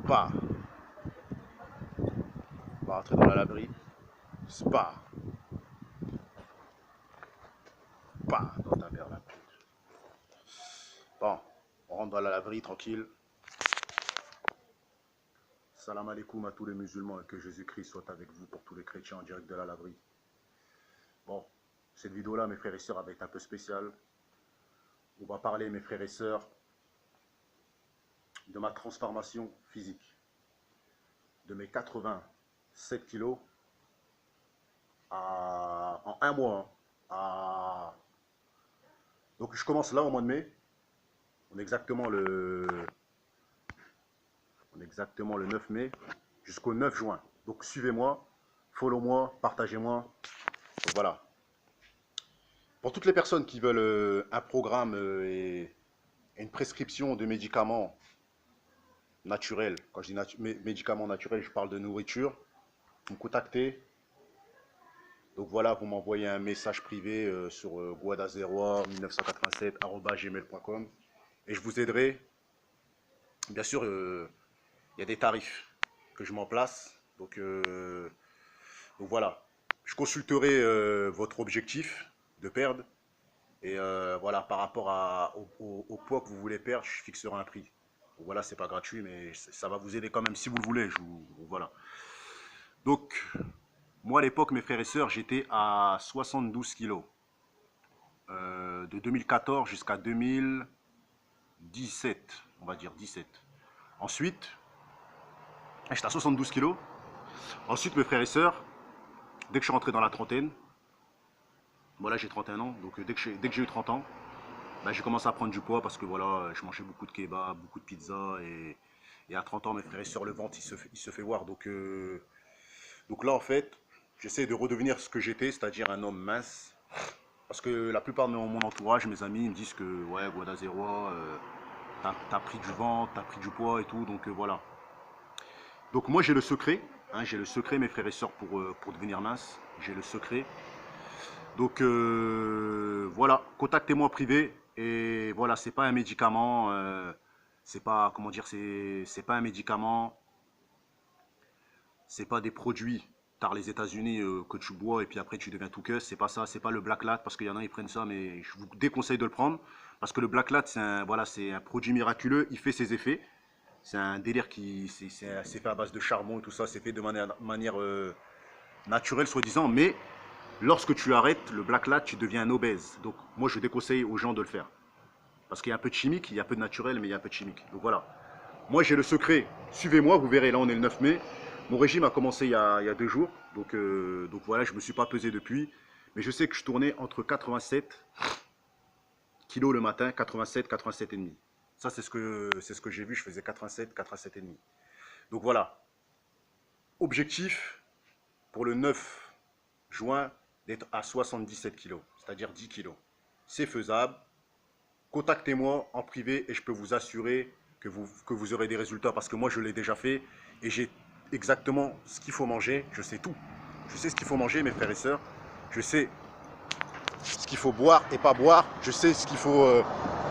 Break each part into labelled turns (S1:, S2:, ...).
S1: Pas. On va rentrer dans la laverie. Spa. Pas dans ta mère la pute. Bon, on rentre dans la laverie tranquille. Salam alaikum à tous les musulmans et que Jésus-Christ soit avec vous pour tous les chrétiens en direct de la laverie. Bon, cette vidéo-là, mes frères et sœurs, va être un peu spéciale. On va parler, mes frères et sœurs, de ma transformation physique. De mes 87 kilos en un mois. Donc je commence là au mois de mai. On est exactement le 9 mai jusqu'au 9 juin. Donc suivez-moi, follow-moi, partagez-moi. Donc voilà. Pour toutes les personnes qui veulent un programme et une prescription de médicaments naturels, quand je dis médicaments naturels, je parle de nourriture, vous me contactez. Donc voilà, vous m'envoyez un message privé sur guadazeroa1987@gmail.com et je vous aiderai. Bien sûr, il y a des tarifs que je m'en place. Donc voilà, je consulterai votre objectif de perdre. Et voilà, par rapport au poids que vous voulez perdre, je fixerai un prix. Donc voilà, c'est pas gratuit, mais ça va vous aider quand même si vous le voulez. Voilà. Donc, moi à l'époque, mes frères et sœurs, j'étais à 72 kilos. De 2014 jusqu'à 2017, on va dire 17. Ensuite, j'étais à 72 kilos. Ensuite, mes frères et sœurs, dès que je suis rentré dans la trentaine, voilà, j'ai 31 ans, donc dès que j'ai eu 30 ans, bah, j'ai commencé à prendre du poids parce que voilà, je mangeais beaucoup de kebab, beaucoup de pizza et à 30 ans, mes frères et sœurs, le ventre, il se fait voir. Donc là, en fait, j'essaie de redevenir ce que j'étais, c'est-à-dire un homme mince. Parce que la plupart de mon entourage, mes amis, ils me disent que ouais, Guadazeroa, t'as pris du ventre, t'as pris du poids et tout, donc voilà. Donc moi, j'ai le secret, hein, j'ai le secret, mes frères et sœurs, pour devenir mince. J'ai le secret. Donc voilà, contactez-moi privé et voilà, c'est pas un médicament, c'est pas comment dire, c'est pas un médicament, c'est pas des produits par les États-Unis que tu bois et puis après tu deviens tout que, c'est pas ça, c'est pas le Black Lat parce qu'il y en a ils prennent ça, mais je vous déconseille de le prendre parce que le Black Lat c'est un produit miraculeux, il fait ses effets, c'est un délire qui c'est fait à base de charbon et tout ça, c'est fait de manière naturelle soi-disant, mais lorsque tu arrêtes le black lat, tu deviens un obèse. Donc moi je déconseille aux gens de le faire. Parce qu'il y a un peu de chimique, il y a un peu de naturel, mais il y a un peu de chimique. Donc voilà. Moi j'ai le secret. Suivez-moi, vous verrez, là on est le 9 mai. Mon régime a commencé il y a 2 jours. Donc voilà, je ne me suis pas pesé depuis. Mais je sais que je tournais entre 87 kilos le matin, 87, 87,5. Ça c'est ce que j'ai vu, je faisais 87, 87,5. Donc voilà. Objectif pour le 9 juin d'être à 77 kilos, c'est-à-dire 10 kilos. C'est faisable. Contactez-moi en privé et je peux vous assurer que vous aurez des résultats parce que moi je l'ai déjà fait et j'ai exactement ce qu'il faut manger. Je sais tout. Je sais ce qu'il faut manger, mes frères et sœurs. Je sais ce qu'il faut boire et pas boire. Je sais ce qu'il faut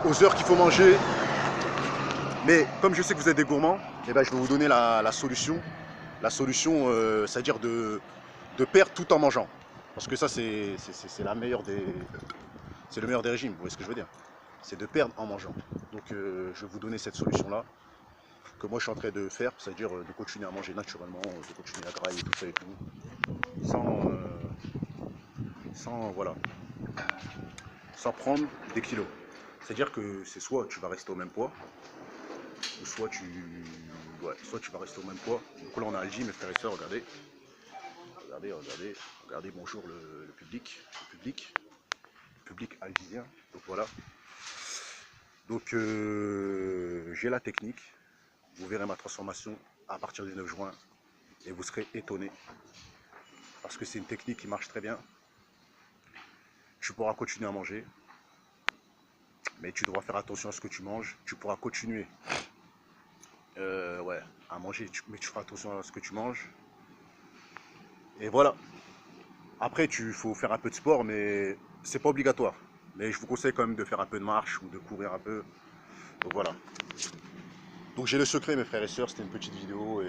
S1: aux heures qu'il faut manger. Mais comme je sais que vous êtes des gourmands, eh ben, je vais vous donner la solution. La solution, c'est-à-dire de perdre tout en mangeant. Parce que ça, c'est la meilleure c'est le meilleur des régimes, vous voyez ce que je veux dire. C'est de perdre en mangeant. Donc je vais vous donner cette solution-là, que moi je suis en train de faire, c'est-à-dire de continuer à manger naturellement, de continuer à grailler tout ça et tout, voilà, sans prendre des kilos. C'est-à-dire que c'est soit tu vas rester au même poids, ou soit soit tu vas rester au même poids. Donc là on a Algie, mes frères et sœurs, regardez. Regardez, bonjour le public algérien. Donc voilà. Donc j'ai la technique. Vous verrez ma transformation à partir du 9 juin et vous serez étonnés. Parce que c'est une technique qui marche très bien. Tu pourras continuer à manger. Mais tu devras faire attention à ce que tu manges. Tu pourras continuer à manger, mais tu feras attention à ce que tu manges. Et voilà. Après, il faut faire un peu de sport, mais c'est pas obligatoire. Mais je vous conseille quand même de faire un peu de marche ou de courir un peu. Donc voilà. Donc j'ai le secret, mes frères et sœurs, c'était une petite vidéo.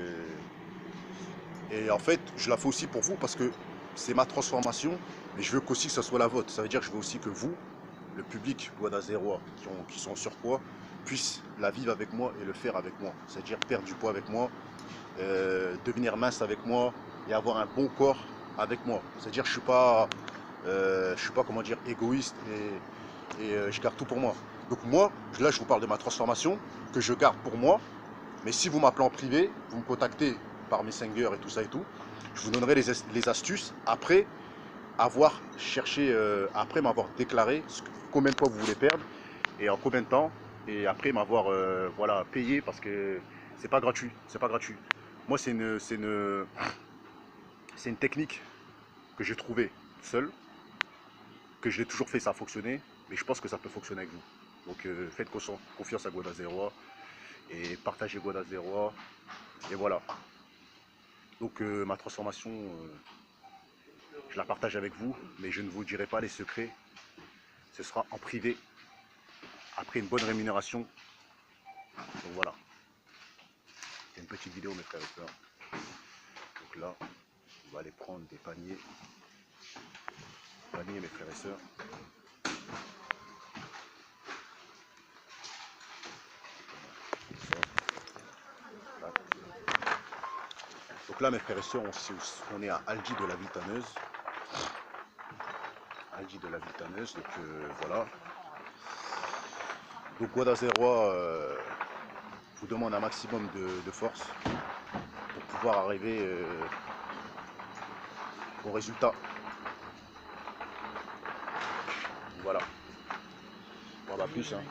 S1: Et en fait, je la fais aussi pour vous parce que c'est ma transformation. Mais je veux qu'aussi que ça soit la vôtre. Ça veut dire que je veux aussi que vous, le public guadalajara qui sont en surpoids, puissent la vivre avec moi et le faire avec moi. C'est-à-dire perdre du poids avec moi, devenir mince avec moi et avoir un bon corps avec moi. C'est-à-dire que je suis pas comment dire, égoïste et je garde tout pour moi. Donc moi, là je vous parle de ma transformation que je garde pour moi. Mais si vous m'appelez en privé, vous me contactez par Messenger et tout ça et tout, je vous donnerai les astuces après avoir cherché, après m'avoir déclaré combien de poids vous voulez perdre et en combien de temps, et après m'avoir voilà, payé parce que c'est pas gratuit, c'est pas gratuit. Moi c'est une technique que j'ai trouvée seul, que je l'ai toujours fait, ça a fonctionné, mais je pense que ça peut fonctionner avec vous. Donc faites confiance à Guadalajara et partagez Guadalajara et voilà. Donc ma transformation, je la partage avec vous, mais je ne vous dirai pas les secrets. Ce sera en privé, après une bonne rémunération. Donc voilà. C'est une petite vidéo, mes frères et sœurs. Donc là, on va aller prendre des paniers. Paniers, mes frères et sœurs. Donc là, mes frères et sœurs, on est à Aldi de la Vitaneuse. Aldi de la Vitaneuse, donc voilà. Donc Guadalajara vous demande un maximum de force pour pouvoir arriver au résultat. Voilà. On va plus, hein.